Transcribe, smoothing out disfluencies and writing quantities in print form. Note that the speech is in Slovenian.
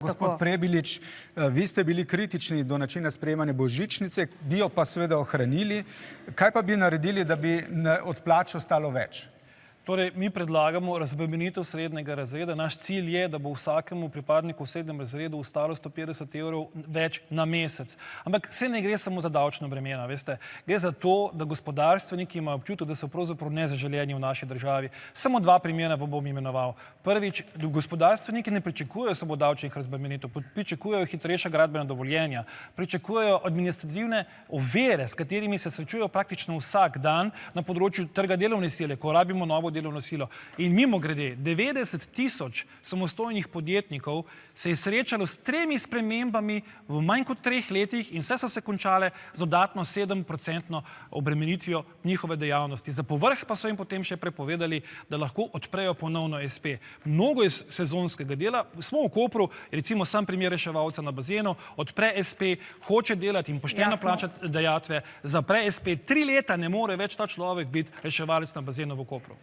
Gospod Prebilič, vi ste bili kritični do načina sprejemanja božičnice, bi jo pa seveda ohranili. Kaj pa bi naredili, da bi od plač ostalo več? Torej, mi predlagamo razbremenitev srednjega razreda. Naš cilj je, da bo vsakemu pripadniku v srednjem razredu ostalo 150 evrov več na mesec. Ampak se ne gre samo za davčno bremena, veste. Gre za to, da gospodarstveniki imajo občutek, da so pravzaprav nezaželeni v naši državi. Samo dva primera bom imenoval. Prvič, gospodarstveniki ne pričakujejo samo davčnih razbremenitev, pričakujejo hitrejša gradbena dovoljenja, pričakujejo administrativne ovire, s katerimi se srečujejo praktično vsak dan na področju trga delovne sile, ko rabimo novo delovno silo. In mimogrede, 90 000 samostojnih podjetnikov se je srečalo s 3 spremembami v manj kot 3 letih in vse so se končale z dodatno 7% obremenitvijo njihove dejavnosti. Za povrh pa so jim potem še prepovedali, da lahko odprejo ponovno SP. Mnogo je sezonskega dela. Smo v Kopru, recimo sam primer reševalca na bazenu, odpre SP, hoče delati in pošteno plačati dajatve, zapre SP, 3 leta ne more več ta človek biti reševalec na bazenu v Kopru.